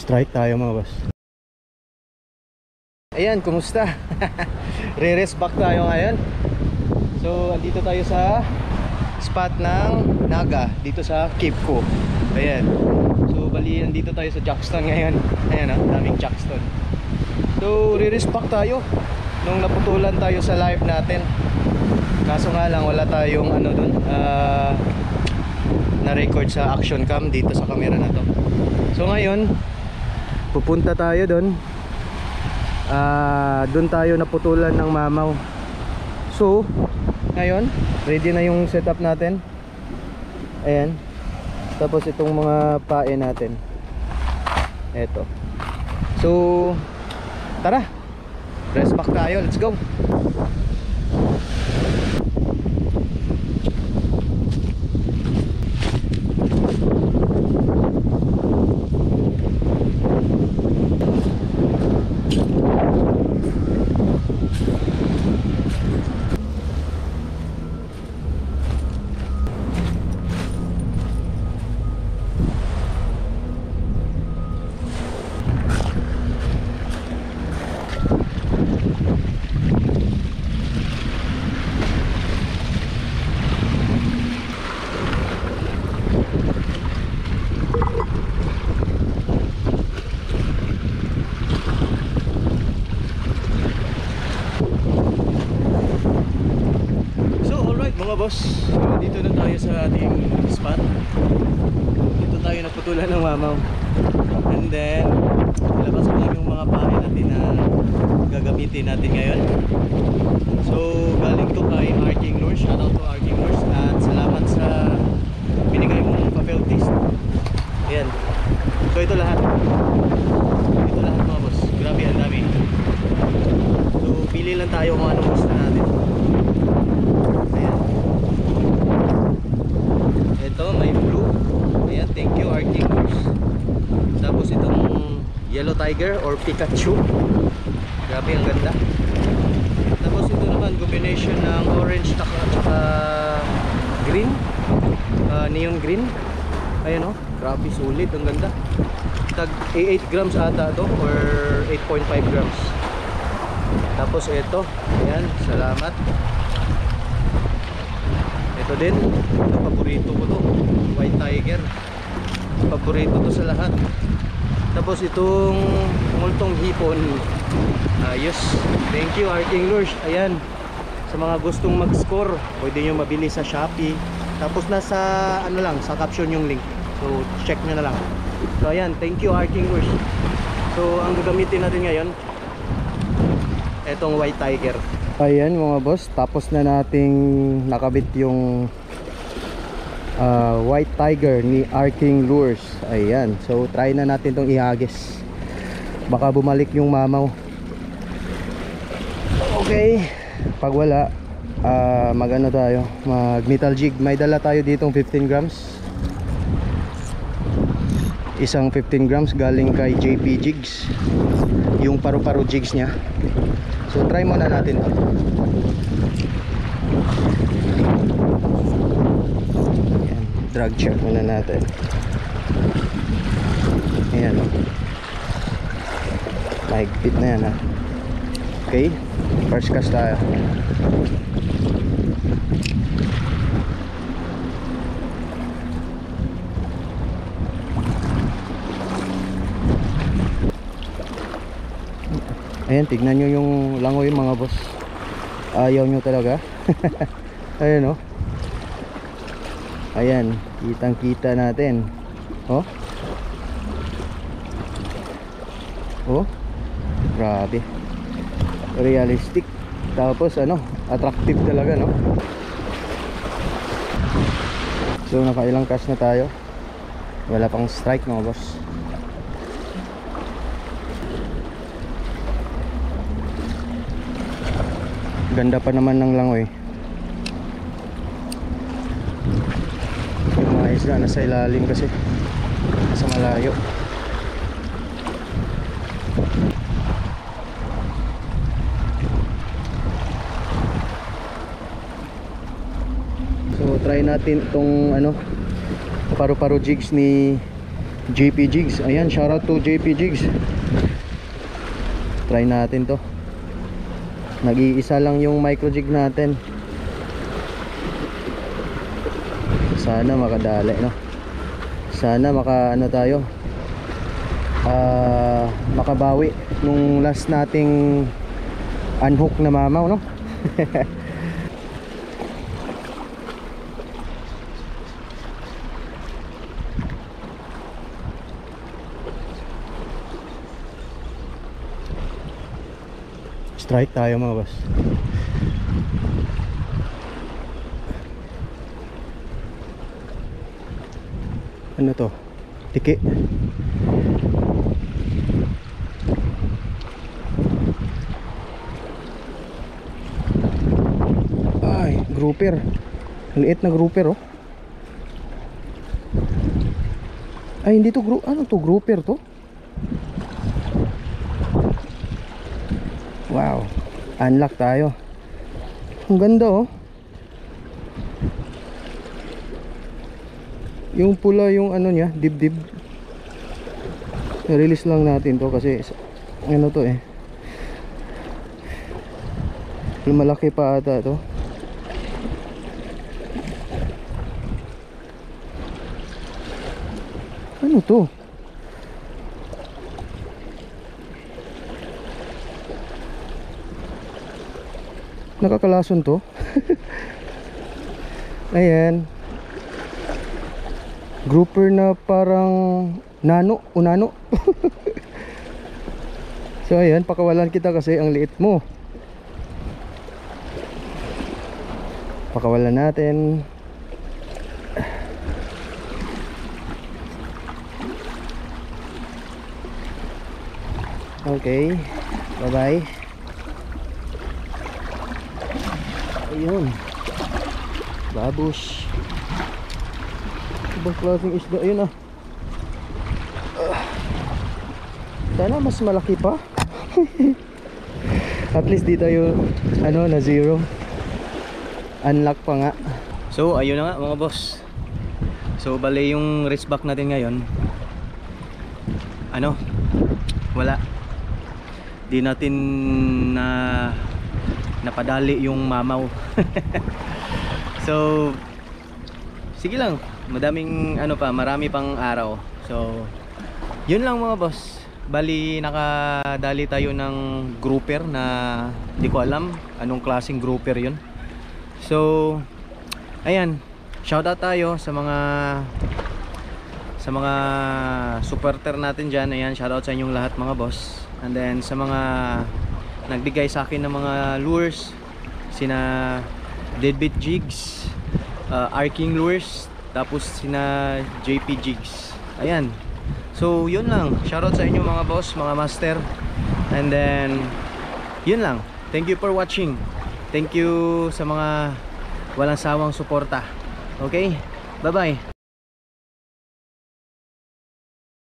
Strike tayo mga boss. Ayan, kumusta? Re-rest back tayo ngayon. So, andito tayo sa spot ng Naga, dito sa Cape Co. Ayan. So, bali, andito tayo sa Jackstone ngayon. Ayan, daming Jackstone. So, re-rest back tayo nung naputulan tayo sa live natin. Kaso nga lang, wala tayong ano dun, na-record sa action cam dito sa camera na to. So, ngayon, pupunta tayo doon. Doon tayo naputulan ng mamaw. So, ngayon, ready na yung setup natin. Ayan. Tapos itong mga pae natin. Eto. So, tara. Rest back tayo. Let's go. Mga boss, so dito na tayo sa ating spot. Dito tayo naputulan ng mamaw. And then ilabas ko lang yung mga pahay natin na gagamitin natin ngayon. So galing to kay Arking Lures. Shout out to Arking Lures. At salamat sa binigay mong papel taste. Ayan. So ito lahat. Ito lahat mga boss. Grabe ang dami. So pili lang tayo kung anong gusto natin. Ito may blue. Ayan, thank you Arking Lures. Tapos itong Yellow Tiger or Pikachu. Grabe ang ganda. Tapos ito naman combination ng orange at green, neon green. Ayan o, grabe sulit, ang ganda. Tag 8 grams ata to or 8.5 grams. Tapos ito, ayan, salamat. Ito din, ito paborito ko to, White Tiger. Paborito to sa lahat. Tapos itong multong hipon, ayos. Thank you Arking Lures. Ayan, sa mga gustong mag-score, pwede nyo mabili sa Shopee. Tapos nasa ano lang, sa caption yung link. So check nyo na lang. So ayan, thank you Arking Lures. So ang gagamitin natin ngayon, etong White Tiger. Ayan mga boss, tapos na nating nakabit yung White Tiger ni Arking Lures. Ayan, so try na natin tong ihagis. Baka bumalik yung mamaw. Okay, pag wala, mag-ano tayo, mag metal jig. May dala tayo ditong 15 grams. Isang 15 grams galing kay JP Jigs. Yung paru-paro jigs niya. So try muna natin to. Ayan, drag check muna natin. Ayan, mahigpit na yan ha. Okay, first cast tayo. Ayan, tignan nyo yung langoy mga boss. Ayaw nyo talaga. Ayan o. Ayan, kitang kita natin. Oh. Oh. Grabe. Realistic. Tapos ano, attractive talaga no. So nakailang cast na tayo. Wala pang strike mga boss. Ganda pa naman ng langoy. Yung mga isda nasa ilalim kasi sa malayo. So try natin itong ano, paru-paro jigs ni JP Jigs. Ayan, shoutout to JP Jigs. Try natin to. Nag-iisa lang yung micro jig natin. Sana makadali, no? Sana maka ano tayo, makabawi nung last nating unhook na mamaw, no? Strike tayo mga boss. Ano to? Tiki. Ay, grouper. Liit na grouper, oh. Ay, hindi to ano to, grouper to? Wow, unlock tayo. Ang ganda, oh. Yung pula yung ano niya, dibdib. I-release lang natin to kasi ano to eh, lumalaki pa ata to. Ano to? Nakakalason to. Ayan, grouper na parang nano, unano. So ayan, pakawalan kita kasi ang liit mo. Pakawalan natin. Okay, bye bye. Ayun, babush. Ibang klaseng isda, ayun ah. Sana mas malaki pa. At least di tayo ano, na zero. Unlock pa nga. So ayun na nga mga boss. So bale yung raceback natin ngayon, ano, wala. Di natin na napadali yung mamaw. So sige lang, madaming ano pa, marami pang araw. So yun lang mga boss. Bali nakadali tayo ng grouper na di ko alam anong klaseng grouper yun. So ayan, shoutout tayo sa mga supporter natin dyan. Ayan, shoutout sa inyong lahat mga boss. And then sa mga nagbigay sa akin ng mga lures, sina Deadbeat Jigs, Arking Lures, tapos sina JP Jigs. Ayan, so yun lang, shoutout sa inyo mga boss, mga master. And then yun lang, thank you for watching. Thank you sa mga walang sawang suporta. Okay, bye bye.